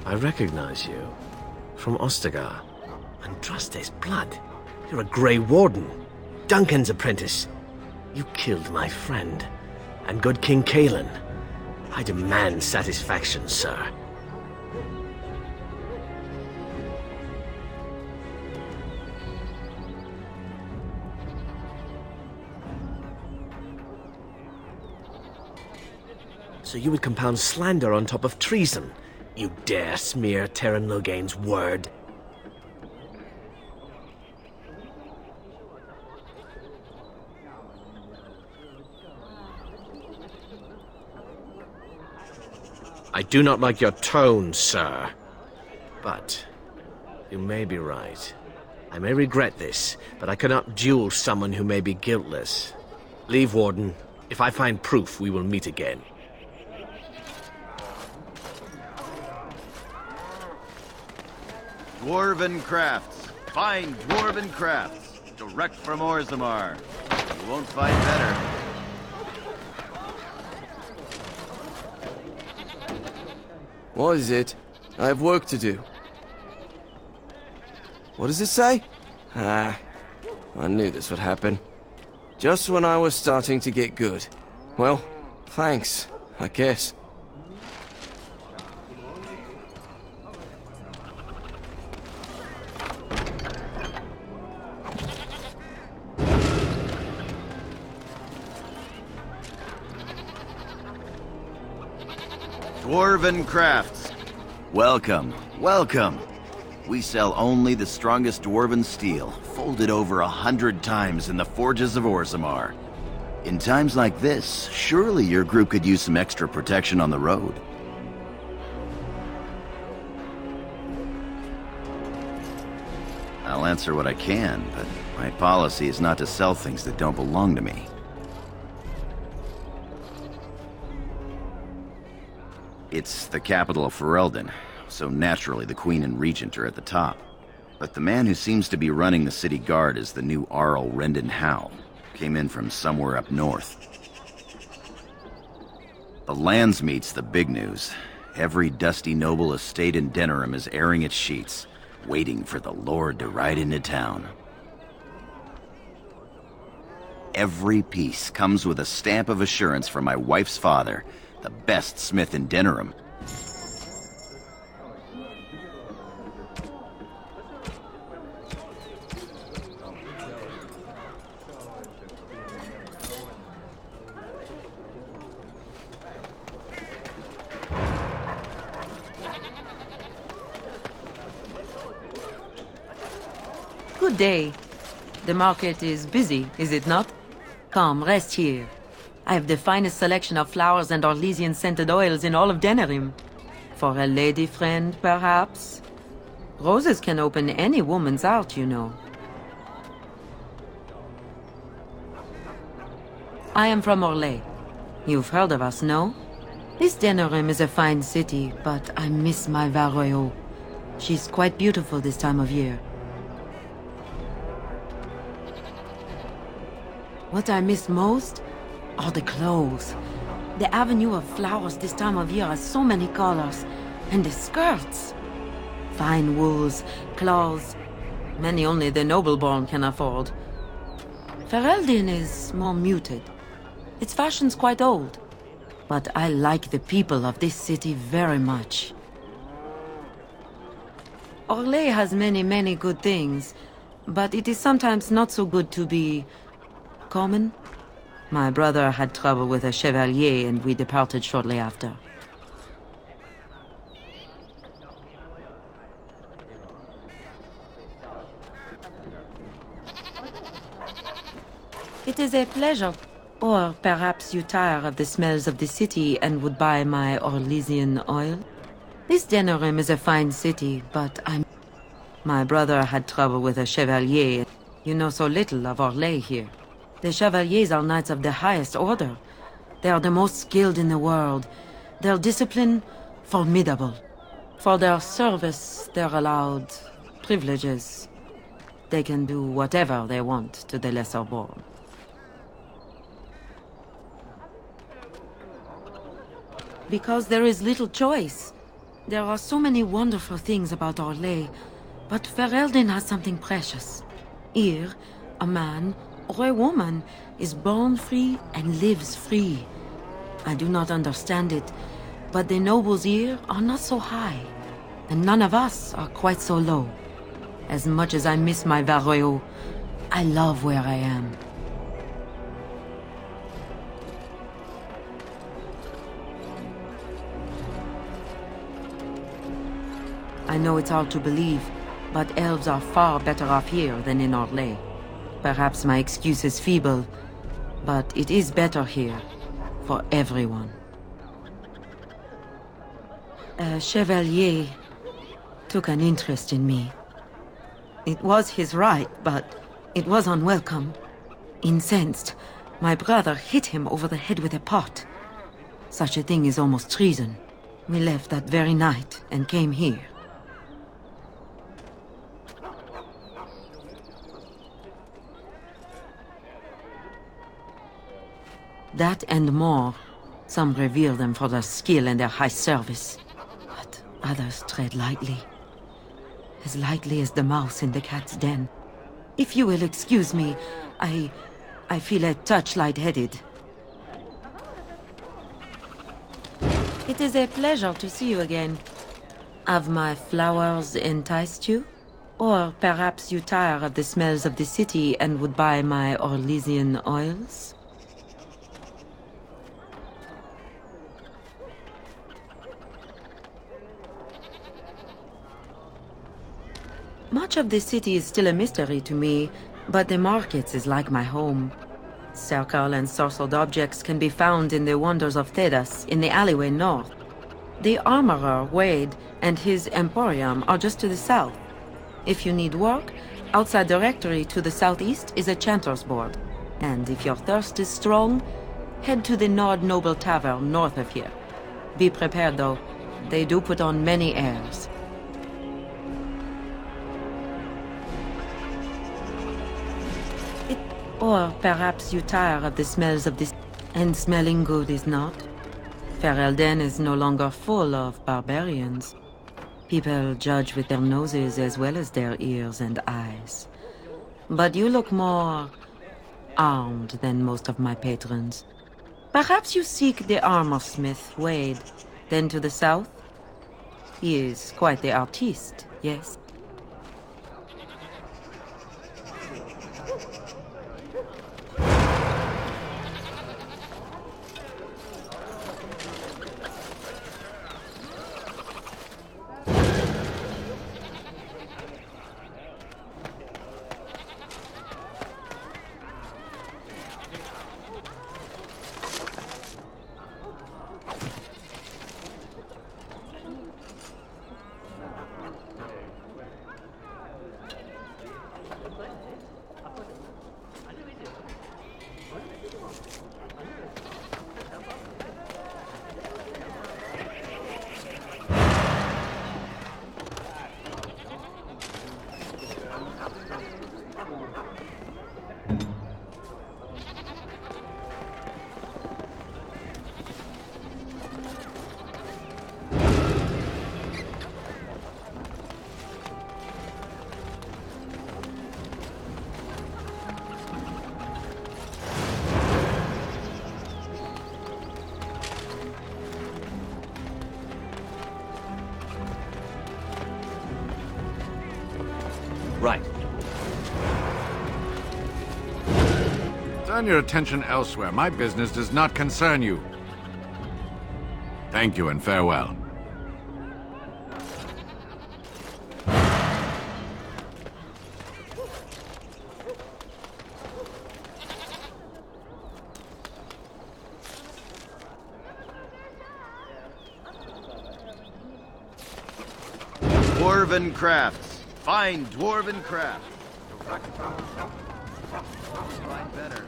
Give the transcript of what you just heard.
I recognize you. From Ostagar. Andraste's blood. You're a Grey Warden. Duncan's apprentice. You killed my friend. And good King Cailan. I demand satisfaction, sir. So you would compound slander on top of treason? You dare smear Terran Logain's word? I do not like your tone, sir. But you may be right. I may regret this, but I cannot duel someone who may be guiltless. Leave, Warden. If I find proof, we will meet again. Dwarven crafts. Fine dwarven crafts. Direct from Orzammar. You won't find better. What is it? I have work to do. What does it say? I knew this would happen. Just when I was starting to get good. Well, thanks, I guess. Dwarven crafts. Welcome, welcome. We sell only the strongest dwarven steel, folded over 100 times in the forges of Orzammar. In times like this, surely your group could use some extra protection on the road. I'll answer what I can, but my policy is not to sell things that don't belong to me. It's the capital of Ferelden, so naturally the Queen and Regent are at the top. But the man who seems to be running the city guard is the new Arl Rendon Howe. Came in from somewhere up north. The Landsmeet's the big news. Every dusty noble estate in Denerim is airing its sheets, waiting for the Lord to ride into town. Every piece comes with a stamp of assurance from my wife's father, the best smith in Denerim. Good day. The market is busy, is it not? Come, rest here. I have the finest selection of flowers and Orlesian-scented oils in all of Denerim. For a lady friend, perhaps? Roses can open any woman's heart, you know. I am from Orlais. You've heard of us, no? This Denerim is a fine city, but I miss my Varroyo. She's quite beautiful this time of year. What I miss most are the clothes. The avenue of flowers this time of year has so many colors. And the skirts. Fine wools, cloths, many only the noble-born can afford. Ferelden is more muted. Its fashion's quite old. But I like the people of this city very much. Orlais has many good things, but it is sometimes not so good to be common. My brother had trouble with a chevalier and we departed shortly after. It is a pleasure. Or perhaps you tire of the smells of the city and would buy my Orlesian oil? This Denerim is a fine city, but My brother had trouble with a chevalier. You know so little of Orlais here. The Chevaliers are knights of the highest order. They are the most skilled in the world. Their discipline, formidable. For their service, they're allowed privileges. They can do whatever they want to the lesser born. Because there is little choice. There are so many wonderful things about Orlais, but Ferelden has something precious. Here, a man or a woman is born free and lives free. I do not understand it, but the nobles here are not so high, and none of us are quite so low. As much as I miss my Varroyo, I love where I am. I know it's hard to believe, but elves are far better off here than in Orlais. Perhaps my excuse is feeble, but it is better here, for everyone. A chevalier took an interest in me. It was his right, but it was unwelcome. Incensed, my brother hit him over the head with a pot. Such a thing is almost treason. We left that very night and came here. That and more. Some revere them for their skill and their high service, but others tread lightly. As lightly as the mouse in the cat's den. If you will excuse me, I feel a touch lightheaded. It is a pleasure to see you again. Have my flowers enticed you? Or perhaps you tire of the smells of the city and would buy my Orlesian oils? Much of the city is still a mystery to me, but the markets is like my home. Circle and sorcered objects can be found in the wonders of Thedas, in the alleyway north. The armorer, Wade, and his emporium are just to the south. If you need work, outside the rectory to the southeast is a chanter's board. And if your thirst is strong, head to the Nord Noble Tavern north of here. Be prepared though, they do put on many airs. Or perhaps you tire of the smells of this, and smelling good is not. Ferelden is no longer full of barbarians. People judge with their noses as well as their ears and eyes. But you look more armed than most of my patrons. Perhaps you seek the armorsmith, Wade. Then to the south? He is quite the artiste, yes? Right. Turn your attention elsewhere. My business does not concern you. Thank you and farewell. Dwarven crafts. Fine dwarven craft. Find better.